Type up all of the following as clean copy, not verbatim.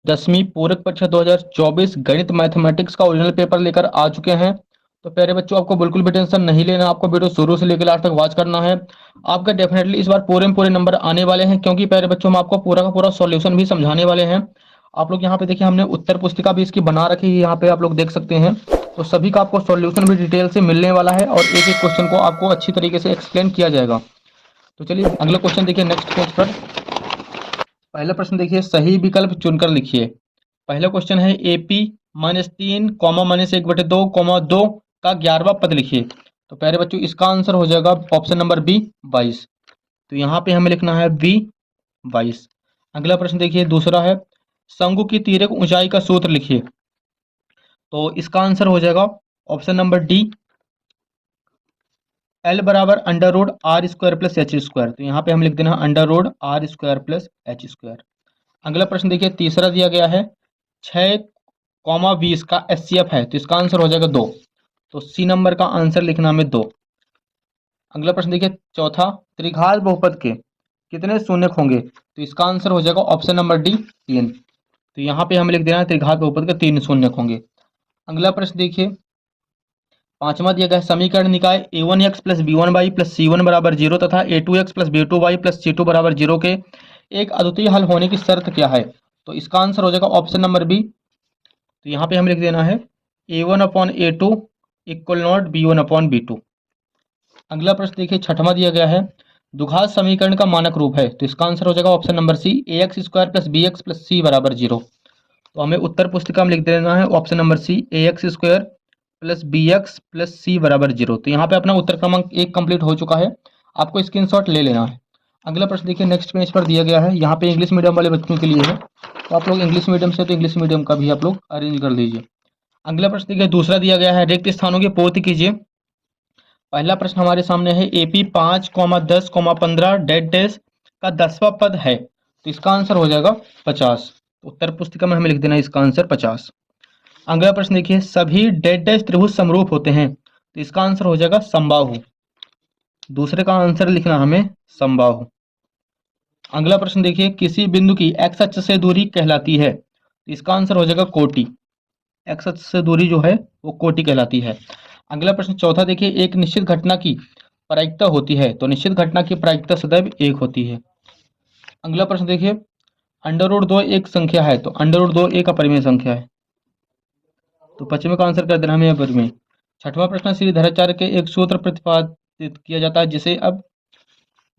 10वीं पूरक परीक्षा 2024 गणित मैथमेटिक्स का ओरिजिनल पेपर लेकर आ चुके हैं। तो प्यारे बच्चों, आपको बिल्कुल भी टेंशन नहीं लेना, आपको वीडियो शुरू से लेकर लास्ट तक वॉच करना है। आपका डेफिनेटली इस बार पूरे में पूरे नंबर आने वाले हैं, क्योंकि प्यारे बच्चों हम आपको पूरा का पूरा सॉल्यूशन भी समझाने वाले हैं। आप लोग यहाँ पे देखिए, हमने उत्तर पुस्तिका भी इसकी बना रखी है, यहाँ पे आप लोग देख सकते हैं। तो सभी का आपको सॉल्यूशन भी डिटेल से मिलने वाला है और एक एक क्वेश्चन को आपको अच्छी तरीके से एक्सप्लेन किया जाएगा। तो चलिए अगला क्वेश्चन देखिए नेक्स्ट पेज पर। पहला प्रश्न देखिए, सही विकल्प चुनकर लिखिए। पहला क्वेश्चन है AP -3 -1/2 2 का 11वां पद लिखिए। तो प्यारे बच्चों, इसका आंसर हो जाएगा ऑप्शन नंबर बी 22। तो यहाँ पे हमें लिखना है बी 22। अगला प्रश्न देखिए, दूसरा है शंकु की तिर्यक ऊंचाई का सूत्र लिखिए। तो इसका आंसर हो जाएगा ऑप्शन नंबर डी, L बराबर √r² + h²। तो यहाँ पे हम लिख देना √r² + h²। अगला प्रश्न देखिए, तीसरा दिया गया है 6,20 का HCF है, तो इसका आंसर हो जाएगा 2। तो सी नंबर का आंसर लिखना हमें 2। अगला प्रश्न देखिए, चौथा, त्रिघात बहुपद के कितने शून्यक होंगे? तो इसका आंसर हो जाएगा ऑप्शन नंबर डी 3। तो यहाँ पे हमें लिख देना है त्रिघात बहुपद के 3 शून्यक होंगे। अगला प्रश्न देखिए, पांचवा दिया गया है समीकरण निकाय a1x + b1y + c1 = 0 तथा a2x + b2y + c2 = 0 के एक अद्वितीय हल होने की शर्त क्या है? तो इसका आंसर हो जाएगा ऑप्शन नंबर बी। तो यहाँ पे हमें लिख देना है a1/a2 = b1/b2। अगला प्रश्न देखिए, छठवां दिया गया है द्विघात समीकरण का मानक रूप है। तो इसका आंसर हो जाएगा option number C, ax² + bx + c = 0। तो हमें उत्तर पुस्तिका में लिख देना है option number C, ax² + bx + c = 0। तो यहाँ पे अपना उत्तर क्रमांक 1 कंप्लीट हो चुका है, आपको स्क्रीनशॉट ले लेना है। अगला प्रश्न देखिए, नेक्स्ट पेज पर दिया गया है, यहाँ पे इंग्लिश मीडियम वाले बच्चों के लिए है। तो आप लोग इंग्लिश मीडियम से तो इंग्लिश मीडियम का भी आप लोग अरेंज कर लीजिए। अगला प्रश्न देखिए, दूसरा दिया गया है रिक्त स्थानों की पूर्ति कीजिए। पहला प्रश्न हमारे सामने है AP 5, 10, 15 डैश डैश का 10वां पद है। तो इसका आंसर हो जाएगा 50। तो उत्तर पुस्तिका में हमें लिख देना है इसका आंसर 50। अगला प्रश्न देखिए, सभी डैश डैश त्रिभुज समरूप होते हैं। तो इसका आंसर हो जाएगा समबाहु। दूसरे का आंसर लिखना हमें समबाहु। अगला प्रश्न देखिए, किसी बिंदु की x अक्ष से दूरी कहलाती है। तो इसका आंसर हो जाएगा कोटि। x अक्ष से दूरी जो है वो कोटि कहलाती है। अगला प्रश्न चौथा देखिए, एक निश्चित घटना की प्रायिकता होती है। तो निश्चित घटना की प्रायिकता सदैव 1 होती है। अगला प्रश्न देखिए, √2 एक संख्या है। तो √2 एक अपरिमेय संख्या है। तो पश्चिमी का आंसर कर देना हमें अपरिमेय। छठवां प्रश्न, श्री धराचार्य के एक सूत्र प्रतिपादित किया जाता है जिसे अब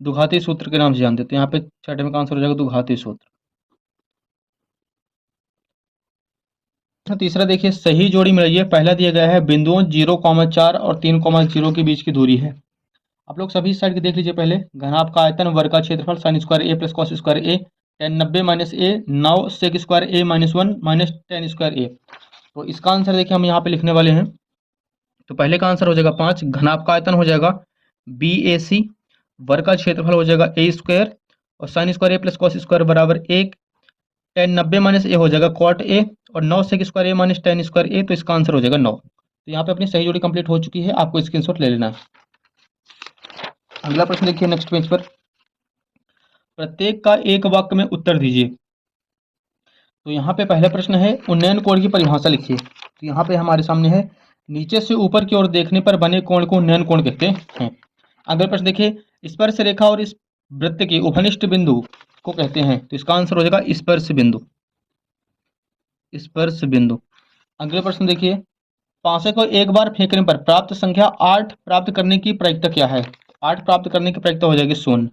द्विघाती सूत्र के नाम से जानते हैं। तो यहाँ पे छठवें का आंसर हो जाएगा द्विघाती सूत्र। तीसरा देखिए, सही जोड़ी मिलाइए। पहला दिया गया है बिंदुओं 0,4 और 3,0 के बीच की दूरी है। आप लोग सभी साइड के देख लीजिए। पहले घनाभ का आयतन, वर्ग का क्षेत्रफल sin² a + cos² a, tan 90 - a 9 sec² a -1 tan² a। तो इसका आंसर देखिए हम यहाँ पे लिखने वाले हैं। तो पहले का आंसर हो जाएगा 5, घनाभ का आयतन हो जाएगा BAC, वर्ग का क्षेत्रफल हो जाएगा a² और sin² a + cos² = 1, tan 90 - a हो जाएगा cot a और 9 sec² a tan² a। तो इसका आंसर हो जाएगा 9। तो यहाँ पे अपनी सही जोड़ी कंप्लीट हो चुकी है, आपको स्क्रीनशॉट ले लेना है। अगला प्रश्न देखिए नेक्स्ट पेज पर, प्रत्येक का एक वाक्य में उत्तर दीजिए। तो यहाँ पे पहला प्रश्न है उन्नयन कोण की परिभाषा लिखिए। तो यहाँ पे हमारे सामने है नीचे से ऊपर की ओर देखने पर बने कोण को उन्नयन कोण कहते हैं। अगला प्रश्न देखिए, स्पर्श रेखा और इस वृत्त के उपनिष्ठ बिंदु को कहते हैं। तो इसका आंसर हो जाएगा स्पर्श बिंदु। स्पर्श बिंदु। अगले प्रश्न देखिए, पांसे को एक बार फेंकने पर प्राप्त संख्या 8 प्राप्त करने की प्रायिकता क्या है? 8 प्राप्त करने की प्रायिकता हो जाएगी 0।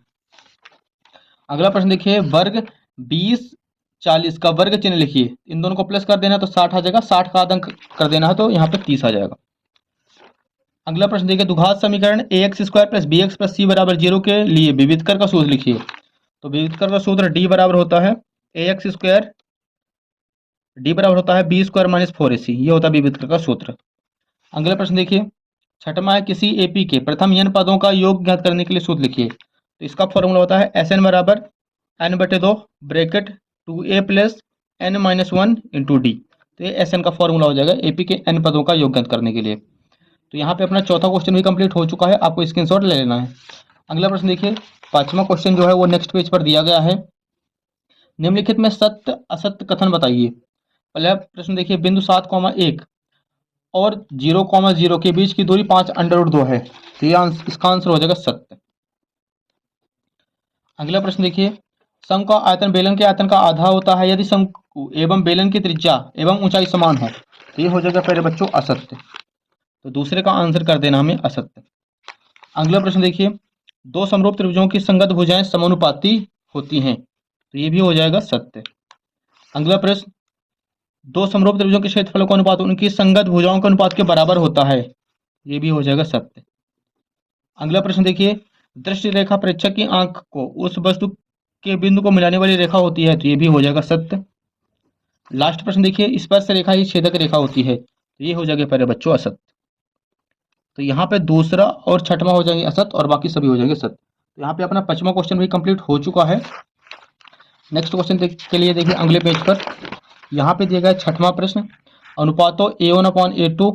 अगला प्रश्न देखिए, वर्ग 20 40 का वर्ग चिन्ह लिखिए। इन दोनों को प्लस कर देना तो 60 आ जाएगा, 60 का आधा कर देना है तो यहाँ पे 30 आ जाएगा। अगला प्रश्न देखिए, द्विघात समीकरण ax² + bx + c = 0 के लिए विविधकर का सूत्र लिखिए। तो विविधकर का सूत्र d बराबर होता है ax², d बराबर होता है b² - 4ac। ये होता है विविधकर का सूत्र। अगला प्रश्न देखिए, छठवां है किसी AP के प्रथम n पदों का योग ज्ञात करने के लिए सूत्र लिखिए। तो इसका फॉर्मूला होता है Sn = n/2 bracket 2a + n - 1 × d। तो ये Sn का फॉर्मूला हो जाएगा AP के n पदों का योग ज्ञात करने के लिए। तो यहाँ पे अपना चौथा क्वेश्चन भी कंप्लीट हो चुका है, आपको स्क्रीनशॉट ले लेना है। अगला प्रश्न देखिए, पांचवा क्वेश्चन जो है वो नेक्स्ट पेज पर दिया गया है। निम्नलिखित में सत्य असत्य कथन बताइए। पहला प्रश्न देखिए, बिंदु 7,1 और 0,0 के बीच की दूरी 5√2 है, तो इसका आंसर हो जाएगा सत्य। अगला प्रश्न देखिए, शंकु का आयतन बेलन के आयतन का आधा होता है यदि शंकु एवं बेलन की त्रिज्या एवं ऊंचाई समान हो, तो ये हो जाएगा पहले बच्चों असत्य। तो दूसरे का आंसर कर देना हमें असत्य। अगला प्रश्न देखिए, दो समरूप त्रिभुजों की संगत भुजाएं समानुपाती होती हैं, तो ये भी हो जाएगा सत्य। अगला प्रश्न, दो समरूप त्रिभुजों के क्षेत्रफलों का अनुपात उनकी संगत भुजाओं के अनुपात के बराबर होता है, ये भी हो जाएगा सत्य। अगला प्रश्न देखिए, दृष्टि रेखा प्रेक्षक की आंख को उस वस्तु के बिंदु को मिलाने वाली रेखा होती है, तो ये भी हो जाएगा सत्य। लास्ट प्रश्न देखिए, स्पर्श रेखा ही छेदक रेखा होती है, तो ये हो जाएगा पहले बच्चों असत्य। तो यहाँ पे दूसरा और छठवां हो जाएंगे असत्य और बाकी सभी हो जाएंगे सत्य। तो यहाँ पे अपना 5वां क्वेश्चन भी कंप्लीट हो चुका है। नेक्स्ट क्वेश्चन के लिए देखिए अगले पेज पर, यहाँ पे दिया गया 6वां प्रश्न, अनुपातों A1/A2,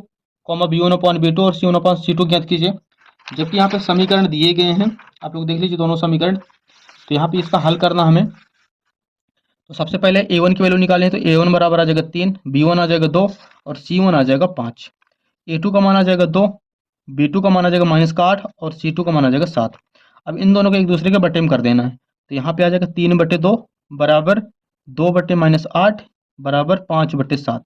B1/B2 और C1/C2 ज्ञात कीजिए। जबकि यहाँ पे समीकरण दिए गए हैं, आप लोग देख लीजिए दोनों समीकरण। तो यहाँ पे इसका हल करना हमें, तो सबसे पहले A1 की वैल्यू निकालें, तो A1 बराबर आ जाएगा 3, B1 आ जाएगा 2 और C1 आ जाएगा 5। A2 का मान आ जाएगा 2, B2 का मान आ जाएगा -8 और C2 का मान आ जाएगा 7। अब इन दोनों को एक दूसरे के बट्टे में कर देना है, तो यहाँ पे आ जाएगा 3/2 बराबर 2/-8 बराबर 5/7।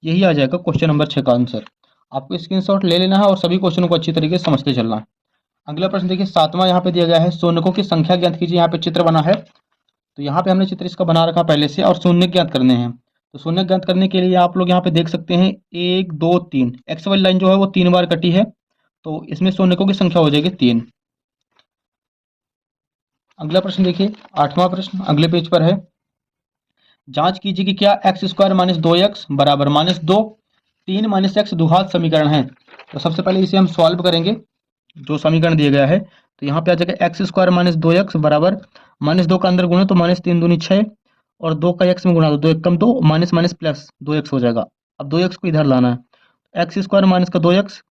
यही आ जाएगा क्वेश्चन नंबर 6 का आंसर। आपको स्क्रीनशॉट ले लेना है और सभी क्वेश्चनों को अच्छी तरीके से समझते चलना है। अगला प्रश्न देखिए 7वां यहाँ पे दिया गया है, शून्यकों की संख्या ज्ञात कीजिए। यहाँ पे चित्र बना है, तो यहाँ पे हमने चित्र इसका बना रखा पहले से और शून्य ज्ञात करने हैं। तो शून्य ज्ञात करने के लिए आप लोग यहाँ पे देख सकते हैं 1 2 3 एक्स वाली लाइन जो है वो 3 बार कटी है, तो इसमें शून्यकों की संख्या हो जाएगी 3। अगला प्रश्न देखिए 8वां प्रश्न अगले पेज पर है, जांच कीजिए कि क्या x² - 2x बराबर -2 3 - x द्विघात समीकरण है। तो सबसे पहले इसे हम सॉल्व करेंगे, जो समीकरण दिया गया है। तो यहाँ पे आ जाएगा x² - 2x बराबर -2 का अंदर गुणा तो -3 दूनी 6 और 2 का x में गुणा तो 2 1 कम 2 माइनस प्लस 2x हो जाएगा। अब 2x को इधर लाना है, x² माइनस का 2x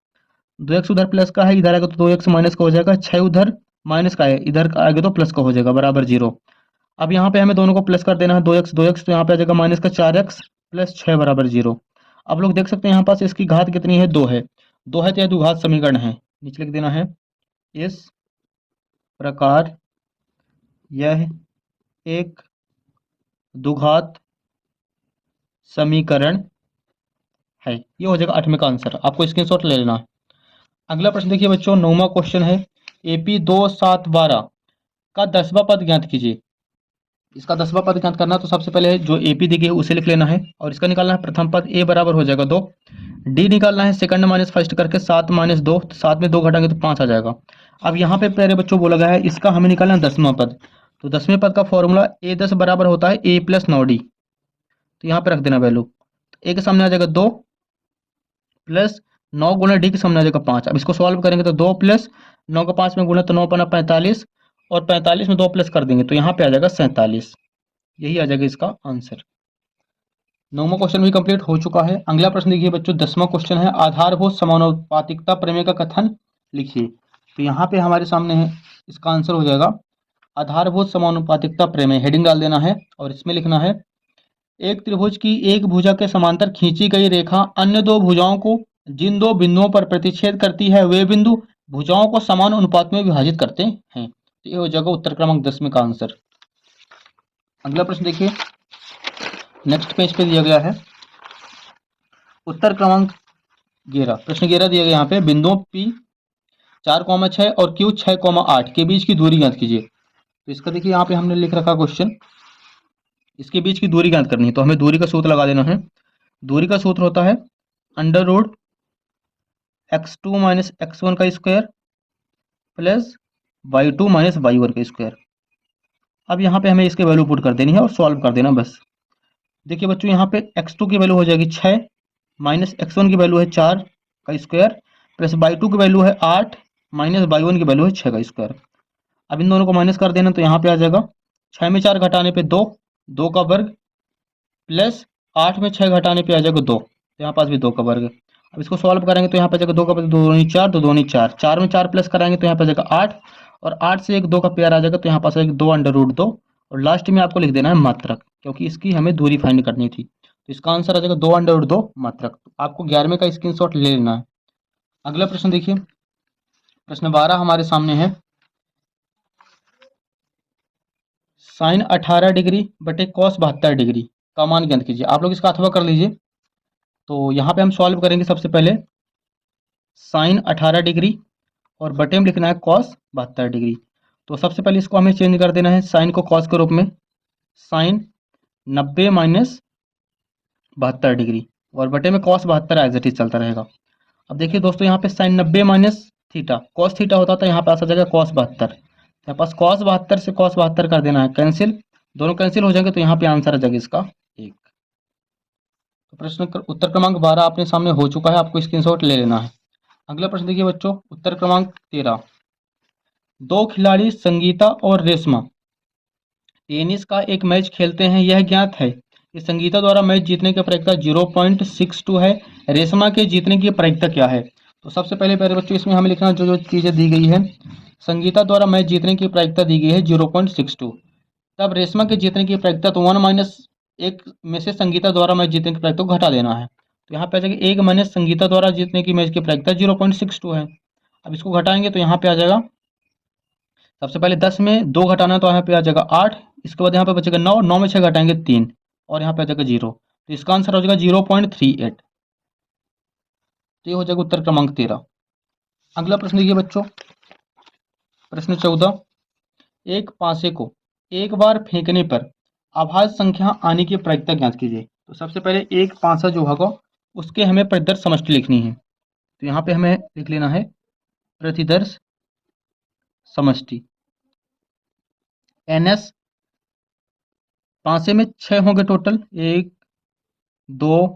उधर प्लस का है, इधर आएगा तो 2x माइनस का हो जाएगा, 6 उधर माइनस का है, इधर आएगा तो प्लस का हो जाएगा बराबर 0। अब यहाँ पे हमें दोनों को प्लस कर देना है, 2x तो यहाँ पे आ जाएगा माइनस का 4x प्लस 6 बराबर 0। अब लोग देख सकते हैं यहाँ पास इसकी घात कितनी है, 2 है, 2 है तो यह द्विघात समीकरण है। नीचे लिख देना है, इस प्रकार यह एक द्विघात समीकरण है। ये हो जाएगा 8वें का आंसर, आपको स्क्रीनशॉट ले लेना है। अगला प्रश्न देखिए बच्चों 9वां क्वेश्चन है, AP 2 7 12 का 10वां पद ज्ञात कीजिए। इसका 10वां पद ज्ञात करना, तो सबसे पहले जो AP दी गई है उसे लिख लेना है और इसका निकालना है प्रथम पद A बराबर हो जाएगा 2, D निकालना है सेकंड माइनस फर्स्ट करके 7 - 2, तो 7 में 2 घटाएंगे तो 5 आ जाएगा। अब यहाँ पे प्यारे बच्चों बोला गया है इसका हमें निकालना है 10वां पद, तो 10वें पद का फॉर्मूला A10 बराबर होता है A + 9D। तो यहाँ पे रख देना वैल्यू, तो A के सामने आ जाएगा 2 प्लस 9 गुना D के सामने आ जाएगा 5। अब इसको सॉल्व करेंगे तो 2 प्लस 9 का 5 में गुना तो 9 × 45 और 45 में 2 प्लस कर देंगे तो यहाँ पे आ जाएगा 47। यही आ जाएगा इसका आंसर। 9वां क्वेश्चन भी कंप्लीट हो चुका है। अगला प्रश्न देखिए बच्चों 10वां क्वेश्चन है, आधारभूत समानुपातिकता प्रमेय का कथन लिखिए। तो यहाँ पे हमारे सामने है, इसका आंसर हो जाएगा आधारभूत समानुपातिकता प्रमेय। हेडिंग डाल देना है और इसमें लिखना है, एक त्रिभुज की एक भुजा के समांतर खींची गई रेखा अन्य दो भुजाओं को जिन दो बिंदुओं पर प्रतिच्छेद करती है वे बिंदु भुजाओं को समान अनुपात में विभाजित करते हैं। तो ये हो जाएगा उत्तर क्रमांक 10 में का आंसर। अगला प्रश्न देखिए नेक्स्ट पेज पे दिया गया है, उत्तर क्रमांक 11 प्रश्न 11 दिया गया यहाँ पे, बिंदुओं P 4,6 और Q 6,8 के बीच की दूरी ज्ञात कीजिए। तो इसका देखिए यहाँ पे हमने लिख रखा क्वेश्चन, इसके बीच की दूरी ज्ञात करनी है, तो हमें दूरी का सूत्र लगा देना है। दूरी का सूत्र होता है √x2 - x1 का स्क्वायर प्लस y2 - y1 का स्क्वायर। अब यहाँ पे हमें इसके वैल्यू पुट कर देनी है और सॉल्व कर देना बस। देखिए बच्चों यहाँ पे x2 की वैल्यू हो जाएगी 6 माइनस x1 की वैल्यू है 4 का स्क्वायर प्लस y2 की वैल्यू है 8 माइनस y1 की वैल्यू है 6 का स्क्वायर। अब इन दोनों को माइनस कर देना, तो यहाँ पे आ जाएगा 6 में 4 घटाने पे 2, 2 का वर्ग प्लस 8 में 6 घटाने पे आ जाएगा 2, तो यहाँ पास भी 2 का वर्ग। अब इसको सॉल्व करेंगे तो यहाँ पे आ जाएगा 2 का वर्ग 2 दूनी 4, 2 दूनी 4, 4 में 4 प्लस कराएंगे तो यहाँ पे आ जाएगा 8 और 8 से एक 2 का पेयर आ जाएगा, तो यहाँ पास आ जाएगा 2 √2 और लास्ट में आपको लिख देना है मात्रक, क्योंकि इसकी हमें दूरी फाइंड करनी थी। तो इसका आंसर आ जाएगा 2/2 मात्रक। तो आपको 11वें का स्क्रीनशॉट ले लेना है। अगला प्रश्न देखिए, प्रश्न 12 हमारे सामने है। साइन 18 डिग्री बटे कॉस 72 डिग्री का मान ज्ञात कीजिए। आप लोग इसका अथवा कर लीजिए। तो यहाँ पे हम सॉल्व करेंगे। सबसे पहले साइन 18 डिग्री और बटे में लिखना है कॉस 72 डिग्री। तो सबसे पहले इसको हमें चेंज कर देना है साइन को कॉस के रूप में। साइन 90 माइनस 72 डिग्री और बटे में कॉस 72 एज इट इज चलता रहेगा। अब देखिए दोस्तों, यहाँ पे sine 90 minus theta, cos theta होता था, यहाँ पे आ जाएगा कॉस 72। यहाँ पास कॉस 72 से कॉस 72 कर देना है कैंसिल, दोनों कैंसिल हो जाएंगे, तो यहाँ पे आंसर आ जाएगा इसका 1। तो प्रश्न उत्तर क्रमांक 12 अपने सामने हो चुका है, आपको स्क्रीनशॉट ले लेना है। अगला प्रश्न देखिए बच्चों, उत्तर क्रमांक 13। दो खिलाड़ी संगीता और रेशमा टेनिस का एक मैच खेलते हैं, यह ज्ञात है कि संगीता द्वारा मैच जीतने की प्रायिकता 0.62 है, रेशमा के जीतने की प्रायिकता क्या है। तो सबसे पहले प्यारे बच्चों, इसमें हमें लिखना जो जो चीज़ें दी गई है। संगीता द्वारा मैच जीतने की प्रायिकता दी गई है 0.62। तब रेशमा के जीतने की प्रायिकता, तो 1 में से संगीता द्वारा मैच जीतने की प्रायिकता को घटा देना है। तो यहाँ पे आ जाएगा 1 माइनस संगीता द्वारा जीतने की मैच की प्रायिकता 0.62 है। अब इसको घटाएंगे तो यहाँ पे आ जाएगा, सबसे पहले 10 में 2 घटाना है, तो यहाँ पे आ जाएगा 8। इसके बाद यहाँ पे बचेगा 9, 9 में 6 घटाएंगे 3 और यहाँ पे आ जाएगा 0। तो इसका आंसर हो जाएगा 0.38। तो ये हो जाएगा उत्तर क्रमांक 13। अगला प्रश्न देखिए बच्चों, प्रश्न 14। एक पासे को एक बार फेंकने पर अभाज्य संख्या आने की प्रायिकता ज्ञात कीजिए। तो सबसे पहले एक पासा जो होगा उसके हमें प्रतिदर्श समष्टि लिखनी है। तो यहाँ पे हमें लिख लेना है प्रतिदर्श समष्टि NS। पासे में 6 होंगे टोटल, 1 2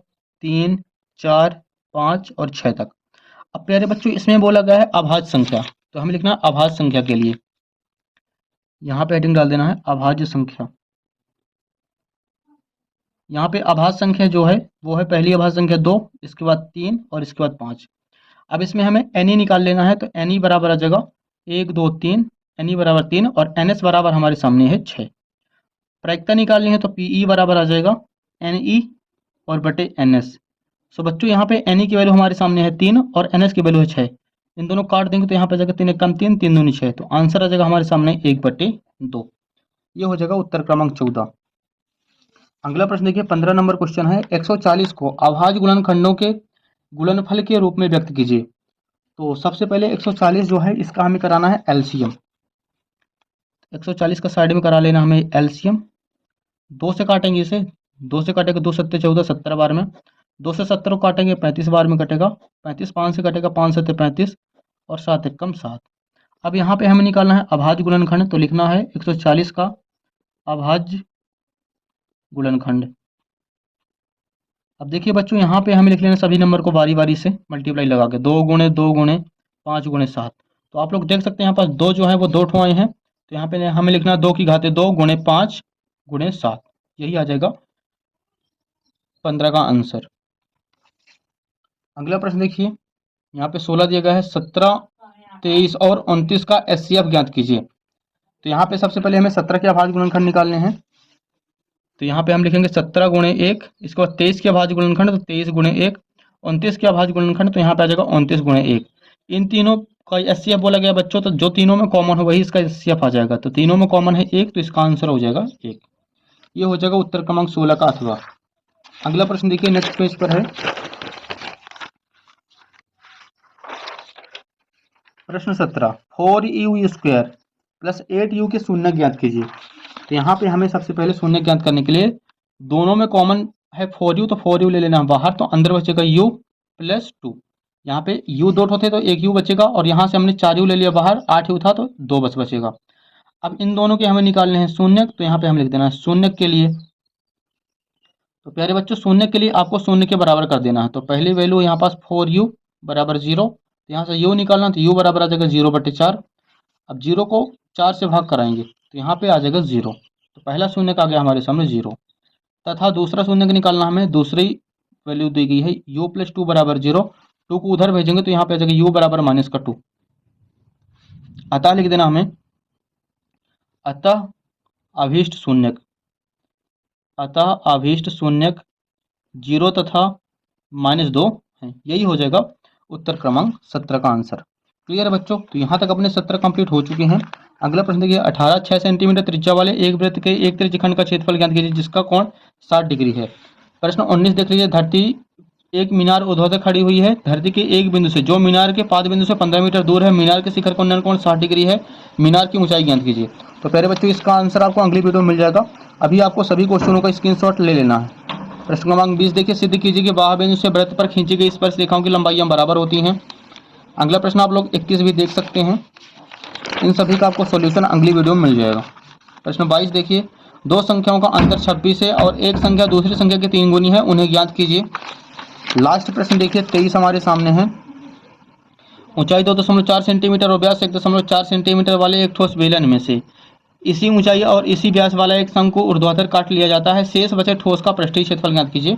3 4 5 और 6 तक। अब प्यारे बच्चों, इसमें बोला गया है अभाज्य संख्या, तो हमें लिखना है अभाज्य संख्या के लिए यहाँ पे हेडिंग डाल देना है अभाज्य संख्या। यहाँ पे अभाज्य संख्या जो है वो है, पहली अभाज्य संख्या 2, इसके बाद 3 और इसके बाद 5। अब इसमें हमें NE निकाल लेना है, तो NE बराबर आ जाएगा 1 2 3, NE बराबर 3 और NS बराबर हमारे सामने है 6। प्रायिकता निकालनी है तो PE बराबर आ जाएगा NE और बटे NS। सो बच्चों, यहाँ पे NE की वैल्यू हमारे सामने है 3 और NS की वैल्यू है 6। इन दोनों काट देंगे तो यहाँ पे जाएगा 3 1 3, 3 दूनी 6। तो आंसर आ जाएगा हमारे सामने 1/2। ये हो जाएगा उत्तर क्रमांक 14। अगला प्रश्न देखिए, 15 नंबर क्वेश्चन है। 140 को अभाज्य गुणनखंडों के गुणनफल के रूप में व्यक्त कीजिए। तो सबसे पहले 140 जो है इसका हमें कराना है एलसीएम। 140 का साइड में करा लेना हमें एलसीएम। 2 से काटेंगे इसे, 2 से काटेगा 2 7 14, 17 बार में। 2 से 17 को काटेंगे 35 बार में कटेगा। 35 5 से कटेगा, 5 7 35 और 7 1 7। अब यहाँ पे हमें निकालना है अभाज्य गुणनखंड, तो लिखना है 140 का अभाज्य गुणनखंड। अब देखिए बच्चों, यहाँ पे हमें लिख लेना सभी नंबर को बारी बारी से मल्टीप्लाई लगा के, 2 गुणे 2 गुणे 5 गुणे 7। तो आप लोग देख सकते हैं यहाँ पास 2 जो है वो 2 ठो आए हैं, तो यहाँ पे हमें लिखना है 2 की घाते 2 गुणे 5 गुणे 7। यही आ जाएगा 15 का आंसर। अगला प्रश्न देखिए, यहाँ पे 16 दिया गया है। 17 23 और 29 का एचसीएफ ज्ञात कीजिए। तो यहाँ पे सबसे पहले हमें 17 के अभाज्य गुणनखंड निकालने हैं। तो यहाँ पे हम लिखेंगे 17 गुणे 1, इसके बाद 23 के अभाज्य गुणनखंड, तो 23 गुणे 1। 29 के अभाज्य गुणनखंड, तो यहाँ पे आ जाएगा 29 गुणे 1। इन तीनों का एचसीएफ बोला गया बच्चों, तो जो तीनों में कॉमन हो वही इसका एचसीएफ आ जाएगा। तो तीनों में कॉमन है 1, तो इसका आंसर हो जाएगा 1। ये हो जाएगा उत्तर क्रमांक 16 का अथवा। अगला प्रश्न देखिए, नेक्स्ट पेज पर है प्रश्न 17। 4u² प्लस 8u के शून्य ज्ञात कीजिए। तो यहाँ पे हमें सबसे पहले शून्य ज्ञात करने के लिए दोनों में कॉमन है 4u, तो 4u ले लेना बाहर, तो अंदर बचेगा u प्लस 2। यहाँ पे u 2 होते तो 1 u बचेगा, और यहाँ से हमने 4u ले लिया बाहर, 8 u था तो 2 बचेगा। अब इन दोनों के हमें निकालने हैं शून्य, तो यहाँ पे हम लिख देना है शून्य के लिए। तो प्यारे बच्चों, शून्य के लिए आपको शून्य के बराबर कर देना है। तो पहली वैल्यू यहाँ पास 4u बराबर 0, तो यहाँ से u निकालना, तो u बराबर आ जाएगा 0/4। अब 0 को 4 से भाग कराएंगे तो यहाँ पे आ जाएगा 0। तो पहला शून्य का आ गया हमारे सामने 0, तथा दूसरा शून्य का निकालना हमें, दूसरी वैल्यू दी गई है u + 2 बराबर 0। 2 को उधर भेजेंगे तो यहाँ पे आ जाएगा u बराबर -2। अतः लिख देना हमें, अतः अभीष्ट शून्यक, अतः अभीष्ट शून्यक 0 तथा -2 है। यही हो जाएगा उत्तर क्रमांक 17 का आंसर। क्लियर है बच्चों? तो यहाँ तक अपने 17 कंप्लीट हो चुके हैं। अगला प्रश्न देखिए, 18 सेंटीमीटर त्रिज्या वाले एक वृत्त के एक त्रिज्यखंड का क्षेत्रफल ज्ञात कीजिए जिसका कोण 60 डिग्री है। प्रश्न 19 देख लीजिए, धरती एक मीनार ऊर्ध्वाधर खड़ी हुई है। धरती के एक बिंदु से, जो मीनार के पाद बिंदु से 15 मीटर दूर है, मीनार के शिखर का उन्नयन कोण 60 डिग्री है। मीनार की ऊंचाई ज्ञात कीजिए। तो प्यारे बच्चों, इसका आंसर आपको अगली वीडियो में मिल जाएगा। अभी आपको सभी क्वेश्चनों का स्क्रीनशॉट ले लेना है। प्रश्न क्रमांक 20 देखिए, सिद्ध कीजिए कि बाह्य बिंदु से वृत्त पर खींची गई स्पर्श रेखाओं की लंबाइयां बराबर होती हैं। अगला प्रश्न आप लोग 21 भी देख सकते हैं। इन सभी का आपको सॉल्यूशन अगली वीडियो में मिल जाएगा। प्रश्न 22 देखिए, दो संख्याओं का अंतर 26 है और एक संख्या दूसरी संख्या के 3 गुनी है, उन्हें ज्ञात कीजिए। लास्ट प्रश्न देखिए, 23 हमारे सामने है। ऊंचाई 2.4 सेंटीमीटर और व्यास 1.4 सेंटीमीटर वाले एक ठोस बेलन में से इसी ऊंचाई और इसी व्यास वाला एक शंकु को ऊर्ध्वाधर काट लिया जाता है। शेष बचे ठोस का पृष्ठीय क्षेत्रफल ज्ञात कीजिए।